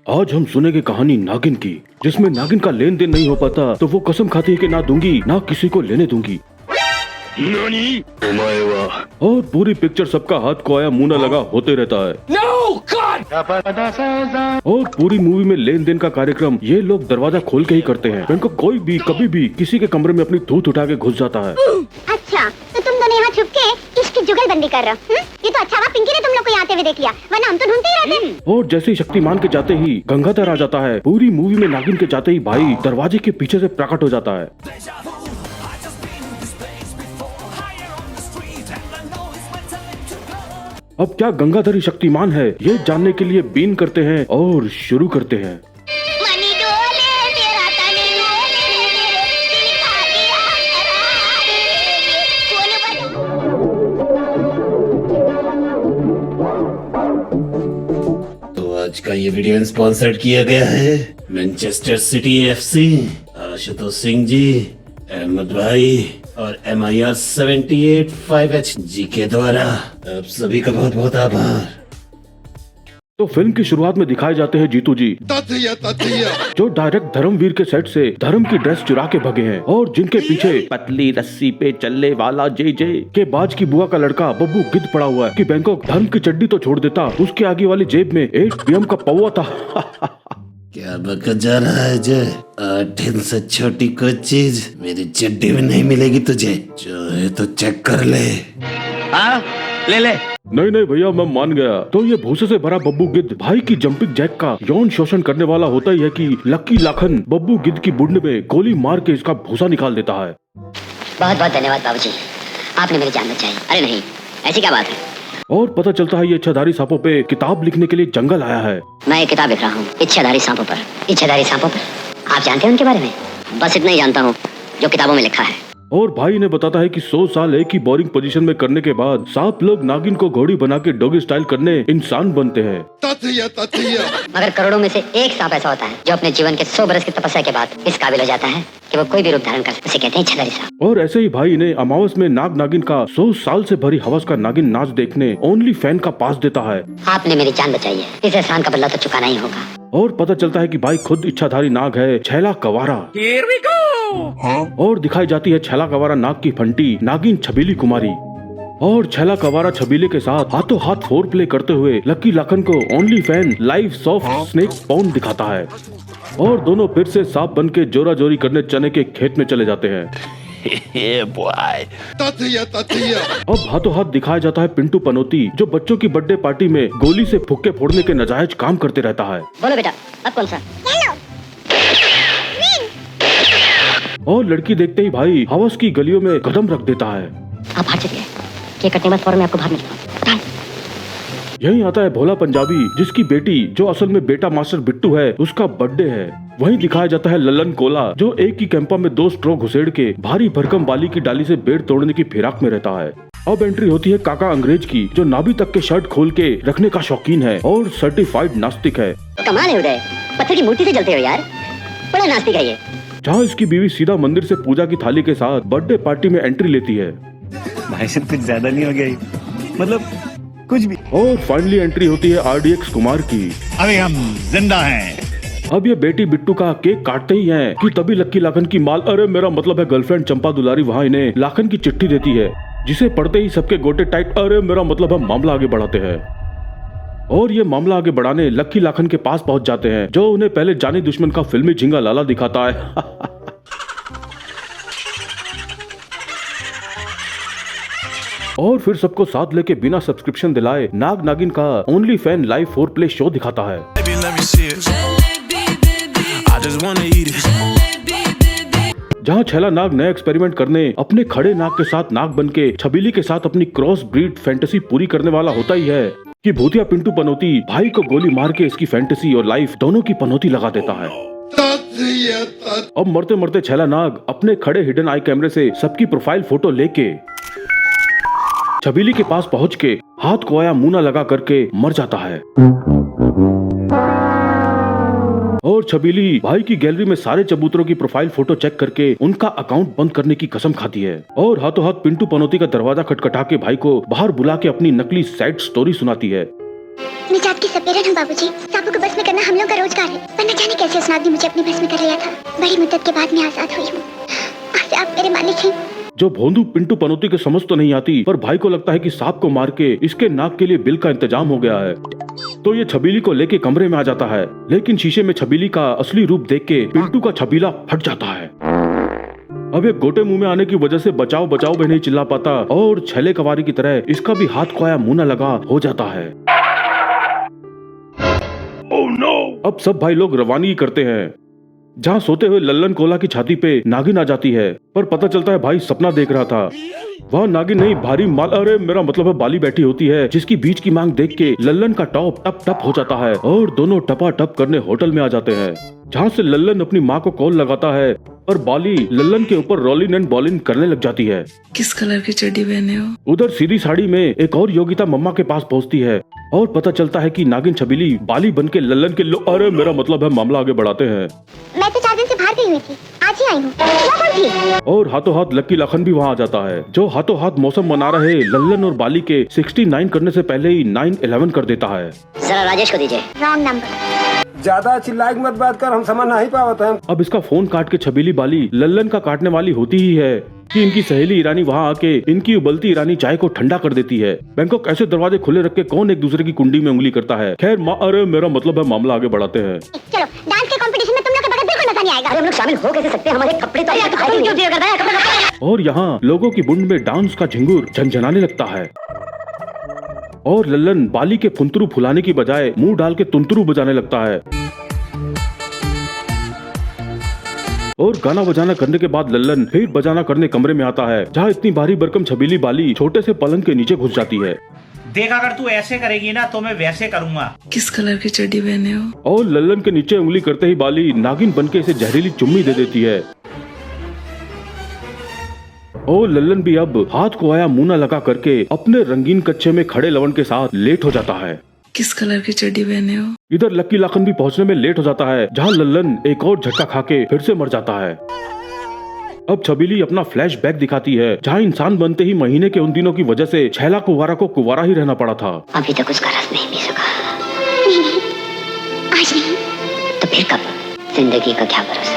आज हम सुनेंगे कहानी नागिन की, जिसमें नागिन का लेन देन नहीं हो पाता तो वो कसम खाती है कि ना दूंगी ना किसी को लेने दूंगी। और पूरी पिक्चर सबका हाथ को आया मुंह न लगा होते रहता है। और पूरी मूवी में लेन देन का कार्यक्रम ये लोग दरवाजा खोल के ही करते हैं। इनको कोई भी कभी भी किसी के कमरे में अपनी थूथ उठा के घुस जाता है। अच्छा, तो तुम दोनों यहाँ छुप के इसकी जुगलबंदी कर रहे हो? ये तो अच्छा हुआ पिंकी ने तुम लोग को आते हुए देख लिया, वरना हम तो ढूंढते ही रहते। और जैसे ही शक्तिमान के जाते ही गंगाधर आ जाता है। पूरी मूवी में नागिन के जाते ही भाई दरवाजे के पीछे से प्रकट हो जाता है। अब क्या गंगाधर ही शक्तिमान है, ये जानने के लिए बीन करते हैं और शुरू करते हैं। तो आज का ये वीडियो स्पॉन्सर्ड किया गया है Manchester City FC, Ashutosh Singh ji, Ahmed भाई और MIR 78 जी के द्वारा। आप सभी का बहुत बहुत आभार। तो फिल्म की शुरुआत में दिखाए जाते हैं जीतू जी, जो डायरेक्ट धर्मवीर के सेट से धर्म की ड्रेस चुरा के भगे हैं और जिनके पीछे पतली रस्सी पे चलने वाला जे के बाज की बुआ का लड़का बब्बू गिद्ध पड़ा हुआ है कि बैंकॉक धर्म की चड्डी तो छोड़ देता, उसके आगे वाली जेब में 8 PM का पौवा था। क्या बका जा रहा है जय? 8 दिन से छोटी कोई चीज मेरी चड्डी में नहीं मिलेगी तुझे, जो है तो चेक कर ले। हाँ ले ले। नहीं भैया मैं मान गया। तो ये भूसे से भरा बब्बू गिद्ध भाई की जंपिंग जैक का यौन शोषण करने वाला होता ही है कि लक्की लाखन बब्बू गिद्ध की बुंड में गोली मार के इसका भूसा निकाल देता है। बहुत बहुत धन्यवाद बाबूजी, आपने मेरी जान बचाई। अरे नहीं, ऐसी क्या बात है? और पता चलता है ये इच्छाधारी सांपों पे किताब लिखने के लिए जंगल आया है। मैं एक किताब लिख रहा हूँ इच्छाधारी सांपों पर। इच्छाधारी सांपों पर आप जानते हैं उनके बारे में? बस इतना ही जानता हूँ जो किताबों में लिखा है। और भाई ने बताता है कि 100 साल एक ही बोरिंग पोजीशन में करने के बाद सांप लोग नागिन को घोड़ी बना के डॉगी स्टाइल करने इंसान बनते हैं। मगर करोड़ों में से एक सांप ऐसा होता है जो अपने जीवन के 100 बरस की तपस्या के बाद इस काबिल हो जाता है कि वो कोई भी रूप धारण कर सकता है। उसे कहते हैं इच्छाधारी सांप। और ऐसे ही भाई ने अमावस में नाग नागिन का 100 साल से भरी हवस का नागिन नाच देखने ओनली फैन का पास देता है। आपने मेरी जान बचाई है, इस एहसान का बदला तो चुकाना ही होगा। और पता चलता है कि भाई खुद इच्छाधारी नाग है छैला कवारा। और दिखाई जाती है छैला कवारा नाग की फंटी नागिन छबीली कुमारी। और छैला कवारा छबीले के साथ हाथों हाथ फोर प्ले करते हुए लक्की लाखन को only fan live soft snake pound दिखाता है। और दोनों फिर से सांप बन के जोरा जोरी करने चने के खेत में चले जाते हैं। अब हाथों हाथ दिखाया जाता है पिंटू पनोती, जो बच्चों की बर्थडे पार्टी में गोली से फुक्के फोड़ने के नाजायज काम करते रहता है। बोलो बेटा, अब कौन सा? और लड़की देखते ही भाई हवस की गलियों में कदम रख देता है। आप बाहर चलिए, केक कटने बाद फौरन मैं आपको बाहर मिलूंगा। यहीं आता है भोला पंजाबी, जिसकी बेटी जो असल में बेटा मास्टर बिट्टू है उसका बर्थडे है। वहीं दिखाया जाता है ललन कोला, जो एक ही कैंपा में 2 स्ट्रो घुसेड़ के भारी भरकम बाली की डाली से बेड़ तोड़ने की फिराक में रहता है। अब एंट्री होती है काका अंग्रेज की, जो नाभि तक के शर्ट खोल के रखने का शौकीन है और सर्टिफाइड नास्तिक है। कमाल है उदय, पत्थर की मूर्ति से जलते हो यार, बड़ा नास्तिक है ये। जहाँ इसकी बीवी सीधा मंदिर से पूजा की थाली के साथ बर्थडे पार्टी में एंट्री लेती है। भाई साहब कुछ ज्यादा नहीं हो गया, मतलब कुछ भी। और फाइनली एंट्री होती है RDX कुमार की। अभी हम जिंदा हैं। अब ये बेटी बिट्टू का केक काटते ही हैं कि तभी लक्की लाखन की माल, अरे मेरा मतलब है गर्लफ्रेंड चंपा दुलारी, वहाँ इन्हें लाखन की चिट्ठी देती है, जिसे पढ़ते ही सबके गोटे टाइट, अरे मेरा मतलब है मामला आगे बढ़ाते हैं। और ये मामला आगे बढ़ाने लक्की लाखन के पास पहुंच जाते हैं, जो उन्हें पहले जानी दुश्मन का फिल्मी झिंगा लाला दिखाता है। और फिर सबको साथ लेके बिना सब्सक्रिप्शन दिलाए नाग नागिन का only fan live 4 play show दिखाता है। जहाँ छैला नाग नया एक्सपेरिमेंट करने अपने खड़े नाग के साथ नाग बन के छबीली के साथ अपनी क्रॉस ब्रीड फैंटेसी पूरी करने वाला होता ही है कि भूतिया पिंटू पनोती भाई को गोली मार के इसकी फैंटेसी और लाइफ दोनों की पनौती लगा देता है। अब मरते मरते छैला नाग अपने खड़े हिडन आई कैमरे से सबकी प्रोफाइल फोटो लेके छबीली के पास पहुंच के हाथ को आया मुंह लगा करके मर जाता है। और छबीली भाई की गैलरी में सारे चबूतरों की प्रोफाइल फोटो चेक करके उनका अकाउंट बंद करने की कसम खाती है। और हाथों हाथ पिंटू पनौती का दरवाजा खटखटा के भाई को बाहर बुला के अपनी नकली सैड स्टोरी सुनाती है। निजात की सपेरन हूँ बाबूजी। सांपों को बस में करना हम लोग का रोजगार है, पर न जाने कैसे उस नाग ने मुझे अपने बस में कर लिया था। बड़ी मुद्दत के बाद मैं आजाद हुई हूँ। आज से आप मेरे मालिक हैं। जो भोंदू पिंटू पनौती के समझ तो नहीं आती, पर भाई को लगता है कि सांप को मार के इसके नाक के लिए बिल का इंतजाम हो गया है, तो ये छबीली को लेके कमरे में आ जाता है। लेकिन शीशे में छबीली का असली रूप देख के पिंटू का छबीला फट जाता है। अब एक गोटे मुंह में आने की वजह से बचाओ बचाओ भी नहीं चिल्ला पाता और छले कवारी की तरह इसका भी हाथ खोया मुंह न लगा हो जाता है। Oh no! अब सब भाई लोग रवानगी करते हैं। जहाँ सोते हुए लल्लन कोला की छाती पे नागिन आ जाती है, पर पता चलता है भाई सपना देख रहा था। वह नागिन नहीं, भारी माल, अरे मेरा मतलब है बाली बैठी होती है, जिसकी बीच की मांग देख के लल्लन का टॉप टप टप हो जाता है और दोनों टपा टप करने होटल में आ जाते हैं। जहाँ से लल्लन अपनी माँ को कॉल लगाता है और बाली लल्लन के ऊपर रोलिंग एंड बॉलिंग करने लग जाती है। किस कलर की चड्डी पहने हो? उधर सीधी साड़ी में एक और योगिता मम्मा के पास पहुँचती है और पता चलता है कि नागिन छबीली बाली बन के लल्लन के अरे मेरा मतलब है मामला आगे बढ़ाते हैं। मैं तो 4 दिन से बाहर गई हुई थी, आज ही आई हूँ। वो कौन थी? और हाथों हाथ लक्की लखन भी वहाँ आ जाता है, जो हाथों हाथ मौसम मना रहे लल्लन और बाली के 69 करने से पहले ही 911 कर देता है। जरा राजेश को दीजिए। Wrong number. ज्यादा चिल्ला के मत बात कर, हम समझ नहीं पावत हैं। अब इसका फोन काट के छबीली बाली लल्लन का काटने वाली होती ही है कि इनकी सहेली ईरानी वहाँ आके इनकी उबलती ईरानी चाय को ठंडा कर देती है। बैंकॉक ऐसे दरवाजे खुले रख के कौन एक दूसरे की कुंडी में उंगली करता है। खैर अरे मेरा मतलब है मामला आगे बढ़ाते हैं। चलो डांस के कंपटीशन में तुम लोग के बगैर बिल्कुल मजा नहीं आएगा। अरे हम लोग शामिल हो कैसे सकते हैं? हमारे कपड़े तो क्यों दिया करता है? कपड़े और यहाँ लोगों की बुंड में डांस का झिंगुर झनझनाने लगता है और लल्लन बाली के फुंतरू फुलाने की बजाय मुंह डाल के तुंतरू बजाने लगता है। और गाना बजाना करने के बाद लल्लन फिर बजाना करने कमरे में आता है, जहाँ इतनी भारी भरकम छबीली बाली छोटे से पलंग के नीचे घुस जाती है। देख अगर तू ऐसे करेगी ना तो मैं वैसे करूंगा। किस कलर की चड्डी पहने हो? और लल्लन के नीचे उंगली करते ही बाली नागिन बनके इसे जहरीली चुम्मी दे देती है। और लल्लन भी अब हाथ को आया मुंह न लगा करके अपने रंगीन कच्छे में खड़े लवण के साथ लेट हो जाता है। किस कलर की चड्डी पहने हो? इधर लक्की लाखन भी पहुंचने में लेट हो जाता है, जहां लल्लन एक और झटका खा के फिर से मर जाता है। अब छबीली अपना फ्लैशबैक दिखाती है, जहां इंसान बनते ही महीने के उन दिनों की वजह से छैला कुंवारा को कुंवारा ही रहना पड़ा था। अभी तक उसका रस नहीं पी सका। नहीं, आज नहीं। तो फिर कब? जिंदगी का क्या भरोसा?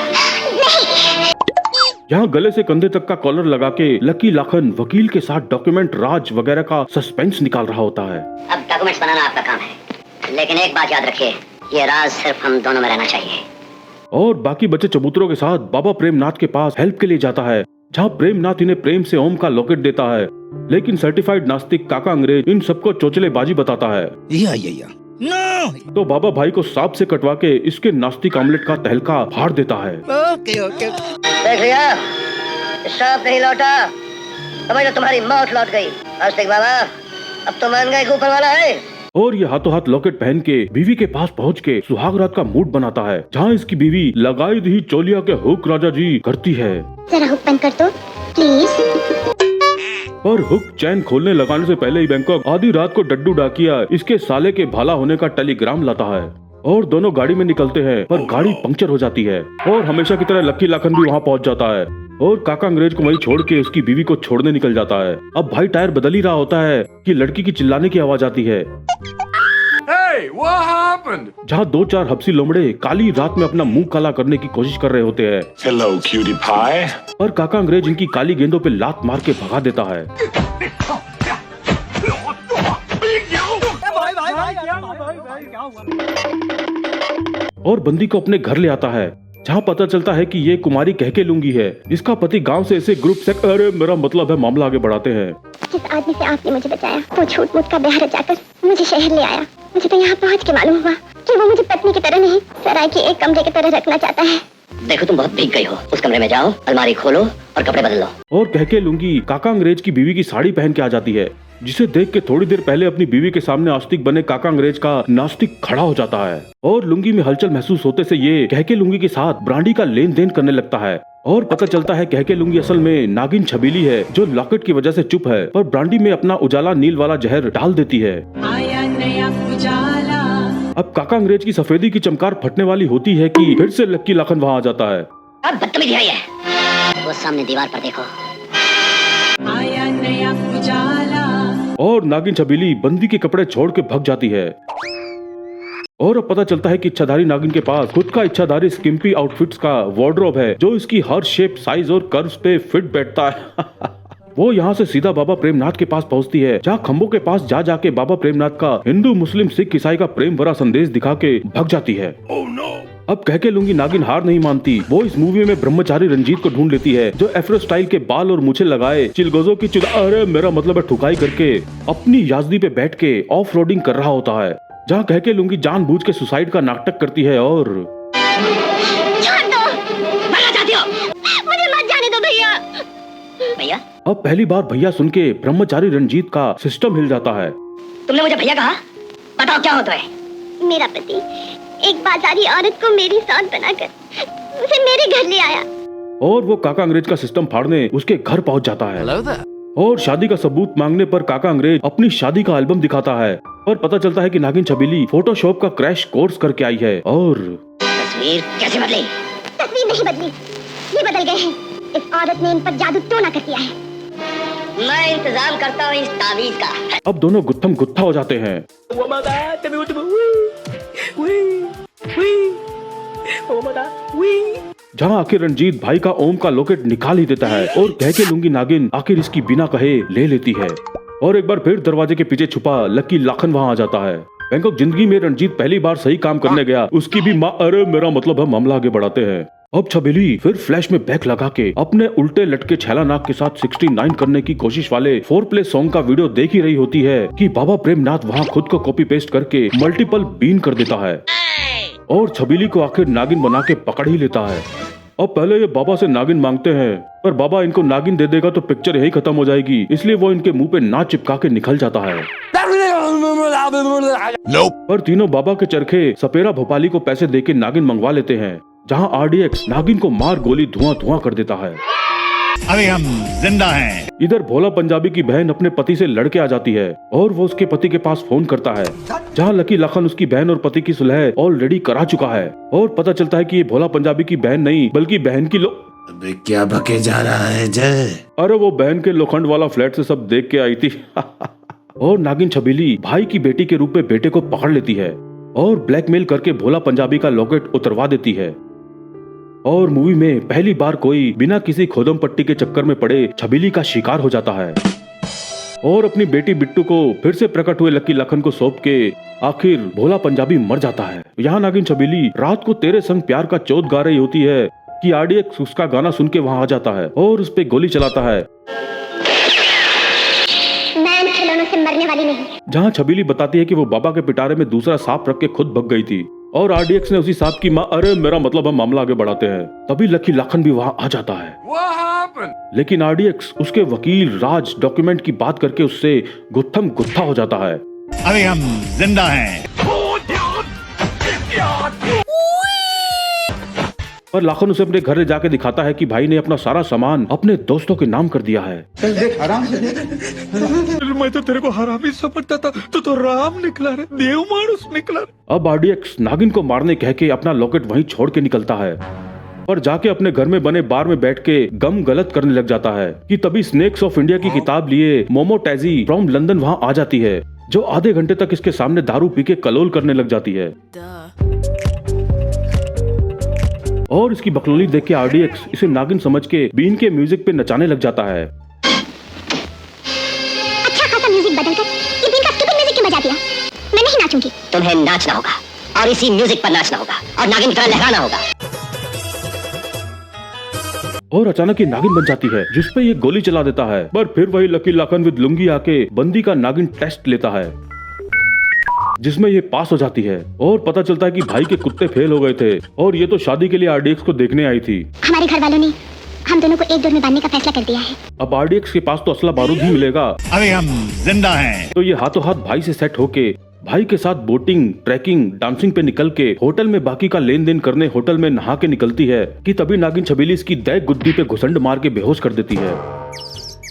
यहाँ गले से कंधे तक का कॉलर लगा के लक्की लाखन वकील के साथ डॉक्यूमेंट राज वगैरह का सस्पेंस निकाल रहा होता है। अब डॉक्यूमेंट्स बनाना आपका काम है, लेकिन एक बात याद रखिए, ये राज सिर्फ हम दोनों में रहना चाहिए। और बाकी बचे चबूतरों के साथ बाबा प्रेमनाथ के पास हेल्प के लिए जाता है, जहाँ प्रेमनाथ इन्हें प्रेम से ओम का लॉकेट देता है, लेकिन सर्टिफाइड नास्तिक काका अंग्रेज इन सबको चोचलेबाजी बताता है। तो बाबा भाई को सांप से कटवा के इसके नास्तिक आमलेट का तहलका फाड़ देता है। देख लिया, सांप नहीं लौटा, समझ लो तुम्हारी मौत लौट गई। नास्तिक बाबा, अब तो मान गए ऊपर वाला है। और ये हाथों हाथ लॉकेट पहन के बीवी के पास पहुंच के सुहाग रात का मूड बनाता है, जहाँ इसकी बीवी लगाई दी चोलिया के हुक राजा जी करती है। जरा हुक बंद कर दो प्लीज। पर हुक चैन खोलने लगाने से पहले ही बैंकॉक आधी रात को डड्डू डाकिया इसके साले के भाला होने का टेलीग्राम लाता है और दोनों गाड़ी में निकलते हैं, पर गाड़ी पंक्चर हो जाती है और हमेशा की तरह लक्की लाखन भी वहाँ पहुँच जाता है और काका अंग्रेज को वहीं छोड़ के उसकी बीवी को छोड़ने निकल जाता है। अब भाई टायर बदल ही रहा होता है कि लड़की की चिल्लाने की आवाज आती है। जहाँ 2-4 हपसी लोमड़े काली रात में अपना मुंह काला करने की कोशिश कर रहे होते हैं। Hello, cutie pie. पर काका अंग्रेज इनकी काली गेंदों पे लात मार के भगा देता है। और बंदी को अपने घर ले आता है, जहाँ पता चलता है कि ये कुमारी कहके लूंगी है। इसका पति गांव से इसे ग्रुप से अरे मेरा मतलब है मामला आगे बढ़ाते हैं। जिस आदमी से आपने मुझे बचाया वो झूठ मूठ का बहर जाकर मुझे शहर ले आया। मुझे तो यहाँ पहुँच के मालूम हुआ कि वो मुझे पत्नी की तरह नहीं सराय के एक कमरे की तरह रखना चाहता है। देखो तुम बहुत भीग गई हो, उस कमरे में जाओ, अलमारी खोलो और कपड़े बदल लो। और कहके लूंगी काका अंग्रेज की बीवी की साड़ी पहन के आ जाती है, जिसे देख के थोड़ी देर पहले अपनी बीवी के सामने आस्तिक बने काका अंग्रेज का नास्तिक खड़ा हो जाता है और लुंगी में हलचल महसूस होते से ये कहके लुंगी के साथ ब्रांडी का लेन देन करने लगता है। और पता चलता है कहके लुंगी असल में नागिन छबीली है, जो लॉकेट की वजह से चुप है, पर ब्रांडी में अपना उजाला नील वाला जहर डाल देती है। आया नया उजाला। अब काका अंग्रेज की सफेदी की चमकार फटने वाली होती है कि फिर से लक्की लाखन वहाँ आ जाता है। अब बदतमीजी है, वो सामने दीवार पर देखो। आया नया उजाला। और नागिन छबीली बंदी के कपड़े छोड़ के भाग जाती है। और अब पता चलता है कि इच्छाधारी नागिन के पास खुद का इच्छाधारी स्किम्पी आउटफिट्स का वार्डरोब है जो इसकी हर शेप, साइज और कर्व्स पे फिट बैठता है। वो यहाँ से सीधा बाबा प्रेमनाथ के पास पहुँचती है, जहाँ खम्भों के पास जा जाके बाबा प्रेमनाथ का हिंदू, मुस्लिम, सिख, ईसाई का प्रेम भरा संदेश दिखा के भाग जाती है। अब कह के लूंगी नागिन हार नहीं मानती। वो इस मूवी में ब्रह्मचारी रंजीत को ढूंढ लेती है जो एफ्रो स्टाइल के बाल और मूछें लगाए चिलगोजों की अरे मेरा मतलब है ठुकाई करके अपनी याजदी पे बैठ के ऑफ रोडिंग कर रहा होता है, जहाँ कह के लूंगी जानबूझ के सुसाइड का नाटक करती है। और छोड़ दो, भगा जाती हो, मुझे मत जाने दो भैया। भैया, अब पहली बार भैया सुन के ब्रह्मचारी रंजीत का सिस्टम हिल जाता है। तुमने मुझे भैया कहा? बताओ क्या होता है? मेरा पति एक बाजारी औरत को मेरी साथ बनाकर उसे मेरे घर ले आया। और वो काका अंग्रेज का सिस्टम फाड़ने उसके घर पहुंच जाता है। और शादी का सबूत मांगने पर काका अंग्रेज अपनी शादी का एल्बम दिखाता है और पता चलता है कि नागिन छबीली फोटोशॉप का क्रैश कोर्स करके आई है। और तस्वीर कैसे बदली? तस्वीर नहीं बदली, ये बदल गए हैं। इस औरत ने इन पर जादू टोना कर दिया है। मैं इंतजाम करता हूँ इस तावीज का। अब दोनों गुत्थम गुत्था हो जाते हैं। जहाँ आखिर रंजीत भाई का ओम का लॉकेट निकाल ही देता है और कह के लूंगी नागिन आखिर इसकी बिना कहे ले लेती है। और एक बार फिर दरवाजे के पीछे छुपा लकी लाखन वहाँ आ जाता है। बैंकॉक जिंदगी में रंजीत पहली बार सही काम करने गया, उसकी भी माँ अरे मेरा मतलब है मामला आगे बढ़ाते हैं। अब छबीली फिर फ्लैश में बैक लगा के अपने उल्टे लटके छैला नाग के साथ 69 करने की कोशिश वाले 4 सॉन्ग का वीडियो देख ही रही होती है कि बाबा प्रेमनाथ वहाँ खुद को कॉपी पेस्ट करके मल्टीपल बीन कर देता है और छबीली को आखिर नागिन बना के पकड़ ही लेता है। अब पहले ये बाबा से नागिन मांगते हैं पर बाबा इनको नागिन दे देगा तो पिक्चर यही खत्म हो जाएगी, इसलिए वो इनके मुंह पे ना चिपका के निकल जाता है। पर तीनों बाबा के चरखे सपेरा भोपाली को पैसे देके नागिन मंगवा लेते हैं, जहां आरडीएक्स नागिन को मार गोली धुआं धुआं कर देता है। अभी हम जिंदा हैं। इधर भोला पंजाबी की बहन अपने पति से लड़के आ जाती है और वो उसके पति के पास फोन करता है, जहां लकी लखन उसकी बहन और पति की सुलह ऑलरेडी करा चुका है और पता चलता है कि ये भोला पंजाबी की बहन नहीं बल्कि बहन की अबे क्या बके जा रहा है जय? अरे वो बहन के लोखंड वाला फ्लैट से सब देख के आई थी। और नागिन छबीली भाई की बेटी के रूप में बेटे को पकड़ लेती है और ब्लैकमेल करके भोला पंजाबी का लॉकेट उतरवा देती है। और मूवी में पहली बार कोई बिना किसी खोदम पट्टी के चक्कर में पड़े छबीली का शिकार हो जाता है और अपनी बेटी बिट्टू को फिर से प्रकट हुए लकी लखन को सौंप के आखिर भोला पंजाबी मर जाता है। यहाँ नागिन छबीली रात को तेरे संग प्यार का चौथ गा रही होती है कि आरडीएक्स उसका गाना सुन के वहाँ आ जाता है और उस पे गोली चलाता है। मैं खिलौनों से मरने वाली नहीं। जहाँ छबीली बताती है कि वो बाबा के पिटारे में दूसरा सांप रख के खुद भग गई थी और आरडीएक्स ने उसी सांप की माँ अरे मेरा मतलब हम मामला आगे बढ़ाते हैं। तभी लकी लाखन भी वहाँ आ जाता है, लेकिन आरडीएक्स उसके वकील राज डॉक्यूमेंट की बात करके उससे गुत्थम गुत्था हो जाता है। अभी हम जिंदा हैं। पर लाखन उसे अपने घर ले जाके दिखाता है कि भाई ने अपना सारा सामान अपने दोस्तों के नाम कर दिया है। मैं तो तेरे को हरामी समझता था, तो राम निकला रे, देव मानुस निकला। अब आरडीएक्स नागिन को मारने कह के अपना लॉकेट वहीं छोड़ के निकलता है और जाके अपने घर में बने बार में बैठ के गम गलत करने लग जाता है कि तभी स्नेक्स ऑफ इंडिया की किताब लिए मोमो टैजी फ्रॉम लंदन वहाँ आ जाती है, जो आधे घंटे तक इसके सामने दारू पी के कलोल करने लग जाती है। और इसकी बकलोली देख के आरडीएक्स इसे नागिन समझ के बीन के म्यूजिक पे नचाने लग जाता है। अच्छा खासा म्यूजिक बदलकर ये बीन का स्टूपिड म्यूजिक क्यों बजा दिया? मैं नहीं नाचूंगी। तुम्हें नाचना होगा और इसी म्यूजिक पर नाचना होगा और नागिन की तरह लहराना होगा। और अचानक ये नागिन बन जाती है जिसपे ये गोली चला देता है, पर फिर वही लकी लाखन विद लुंगी आके बंदी का नागिन टेस्ट लेता है जिसमें ये पास हो जाती है और पता चलता है कि भाई के कुत्ते फेल हो गए थे और ये तो शादी के लिए आरडीएक्स को देखने आई थी। हमारे घर वालों ने हम दोनों को एक डोर में बांधने का फैसला कर दिया है। अब आरडीएक्स के पास तो असला बारूद ही मिलेगा। अभी हम जिंदा हैं। तो ये हाथों हाथ भाई से सेट होके भाई के साथ बोटिंग, ट्रैकिंग, डांसिंग पे निकल के होटल में बाकी का लेन देन करने होटल में नहा के निकलती है कि तभी नागिन छबीली इसकी दैग गुद्दी पे घुसंड मार के बेहोश कर देती है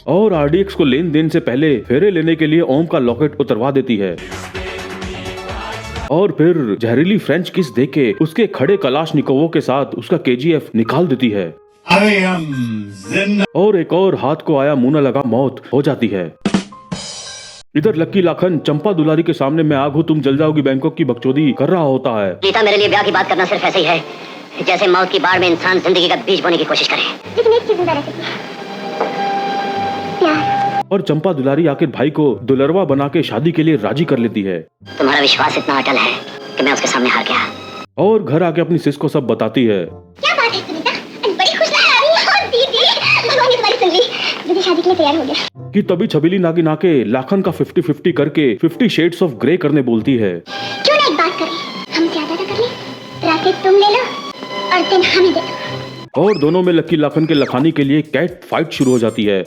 और आरडीएक्स को लेन देन से पहले फेरे लेने के लिए ओम का लॉकेट उतरवा देती है और फिर जहरीली फ्रेंच किस देके उसके खड़े कलाशनिकोवों के साथ उसका केजीएफ निकाल देती है। अभी हम जिंदा। और एक और हाथ को आया मुंह न लगा मौत हो जाती है। इधर लक्की लाखन चंपा दुलारी के सामने मैं आग हूँ तुम जल जाओगी बैंकॉक की बकचोदी कर रहा होता है। गीता, मेरे लिए ब्याह की बात करना सिर्फ ऐसे ही है जैसे मौत की बाढ़ में इंसान जिंदगी का बीज बोने की कोशिश करे। लेकिन एक चीज रह सकती है, प्यार। और चंपा दुलारी आखिर भाई को दुलरवा बना के शादी के लिए राजी कर लेती है। तुम्हारा विश्वास इतना अटल है कि मैं उसके सामने हार गया। और घर आके अपनी सिस को सब बताती है। क्या बात है सुनीता, बड़ी खुश और दीदी भगवान ने तुम्हारी सुन ली, दीदी शादी के लिए तैयार हो गया। कि तभी छबीली नागिन आके लाखन का 50-50 करके 50 शेड्स ऑफ ग्रे करने बोलती है। क्यों ना एक बात करें, हम ज्यादा ना कर ले, रातें तुम ले लो और दिन हमें दे दो। और दोनों में लक्की लाखन के लखानी के लिए कैट फाइट शुरू हो जाती है,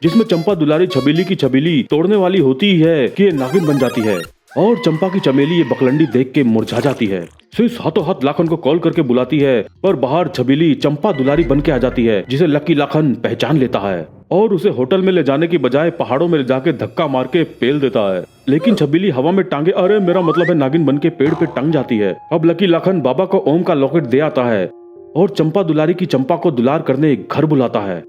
जिसमें चंपा दुलारी छबीली की छबीली तोड़ने वाली होती है कि ये नागिन बन जाती है। और चंपा की चमेली ये बकलंडी देख के मुरझा जाती है। सिस हाथों हाथ लाखन को कॉल करके बुलाती है, पर बाहर छबीली चंपा दुलारी बन के आ जाती है, जिसे लक्की लाखन पहचान लेता है और उसे होटल में ले जाने की बजाय पहाड़ों में ले जाके धक्का मार के पेल देता है। लेकिन छबीली हवा में टांगे, अरे मेरा मतलब है नागिन बन के पेड़ पे टंग जाती है। अब लक्की लाखन बाबा को ओम का लॉकेट दे आता है और चंपा दुलारी की चंपा को दुलार करने घर बुलाता है।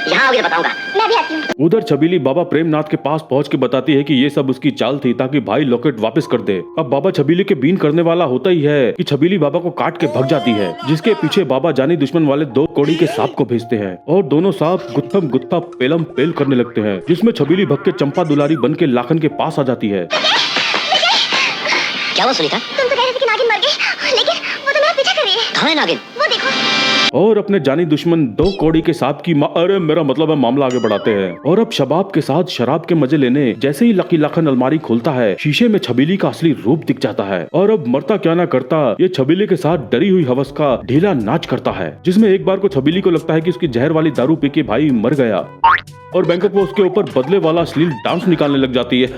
यहाँ आओगे तो बताऊंगा। मैं भी आती हूँ। उधर छबीली बाबा प्रेमनाथ के पास पहुंच के बताती है कि ये सब उसकी चाल थी ताकि भाई लॉकेट वापस कर दे। अब बाबा छबीली के बीन करने वाला होता ही है कि छबीली बाबा को काट के भग जाती है, जिसके पीछे बाबा जानी दुश्मन वाले 2 कौड़ी के सांप को भेजते हैं और दोनों सांप गुत्थम गुत्था पेलम पेल करने लगते हैं, जिसमें छबीली भग के चंपा दुलारी बन के लाखन के पास आ जाती है। क्या हुआ सुनीता? तुम तो कह रहे थे कि नागिन मर गई, लेकिन वो तो मेरा पीछा कर रही है। कहाँ है नागिन? वो देखो। और अपने जानी दुश्मन 2 कौड़ी के सांप की अरे मेरा मतलब है मामला आगे बढ़ाते हैं। और अब शबाब के साथ शराब के मजे लेने जैसे ही लकी लाखन अलमारी खोलता है, शीशे में छबीली का असली रूप दिख जाता है। और अब मरता क्या ना करता, ये छबीली के साथ डरी हुई हवस का ढीला नाच करता है, जिसमें एक बार को छबीली को लगता है कि उसकी जहर वाली दारू पी के भाई मर गया और बैंकॉक में उसके ऊपर बदले वाला अश्लील डांस निकालने लग जाती है।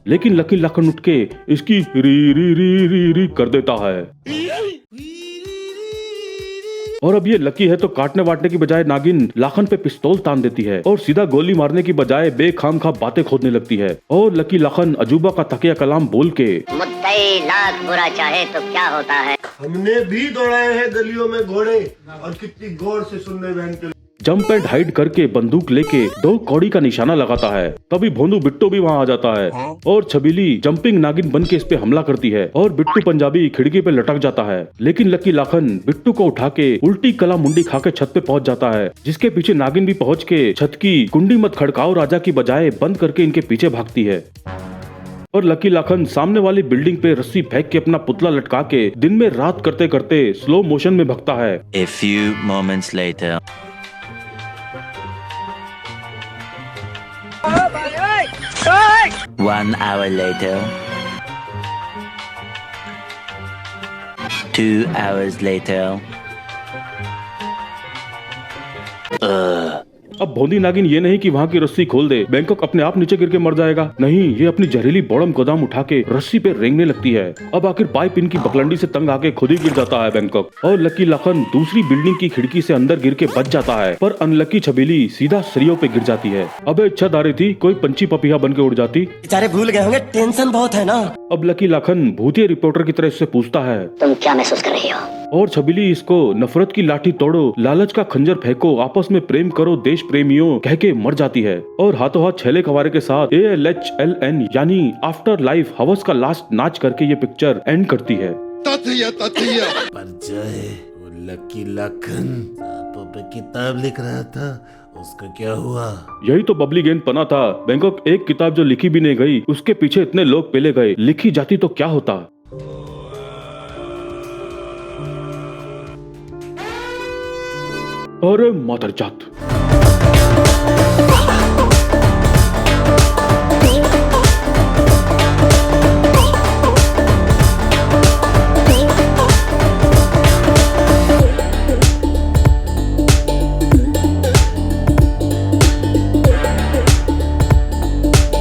लेकिन लकी लाखन उठ के इसकी री री री री री कर देता है। और अब ये लकी है तो काटने वाटने की बजाय नागिन लाखन पे पिस्तौल तान देती है और सीधा गोली मारने की बजाय बेखामखा बातें खोदने लगती है। और लकी लाखन अजूबा का तकिया कलाम बोल के मुद्दई लाख बुरा चाहे तो क्या होता है। हमने भी दौड़ाए हैं गलियों में घोड़े, और कितनी गौर से सुनने बहन के जंप एंड हाइड करके बंदूक लेके 2 कौड़ी का निशाना लगाता है। तभी भोंदू बिट्टू भी वहाँ आ जाता है और छबीली जंपिंग नागिन बन के इस पे हमला करती है और बिट्टू पंजाबी खिड़की पे लटक जाता है। लेकिन लकी लाखन बिट्टू को उठा के उल्टी कला मुंडी खा के छत पे पहुंच जाता है, जिसके पीछे नागिन भी पहुंच के छत की कुंडी मत खड़काओ राजा की बजाय बंद करके इनके पीछे भागती है। और लकी लाखन सामने वाली बिल्डिंग पे रस्सी फेंक के अपना पुतला लटका के दिन में रात करते करते स्लो मोशन में भगता है। A few moments later. One hour later. 2 hours later. अब भोंदी नागिन ये नहीं कि वहाँ की रस्सी खोल दे, बैंकॉक अपने आप नीचे गिर के मर जाएगा। नहीं, ये अपनी जहरीली बॉडम गोदाम उठा के रस्सी पे रेंगने लगती है। अब आखिर पाइप इनकी बकलंडी से तंग आके खुद ही गिर जाता है बैंकॉक और लकी लाखन दूसरी बिल्डिंग की खिड़की से अंदर गिर के बच जाता है, पर अनलकी छबीली सीधा सरियों पे गिर जाती है। अब इच्छा आ रही थी कोई पंछी पपिया बन के उड़ जाती। बेचारे भूल गए होंगे, टेंशन बहुत है ना। अब लकी लाखन भूतिया रिपोर्टर की तरह इससे पूछता है, तुम क्या महसूस कर रही हो? और छबीली इसको नफरत की लाठी तोड़ो, लालच का खंजर फेंको, आपस में प्रेम करो देश प्रेमियों कह के मर जाती है। और हाथों हाथ छेले कवारे के साथ ALHLN यानी आफ्टर लाइफ हवस का लास्ट नाच करके ये पिक्चर एंड करती है। पर जाए वो लकी लाखन सांपों पे किताब लिख रहा था, उसका क्या हुआ? यही तो बबली गेंद पना था। बैंकॉक एक किताब जो लिखी भी नहीं गई, उसके पीछे इतने लोग पेले गए, लिखी जाती तो क्या होता। अरे मादरजात।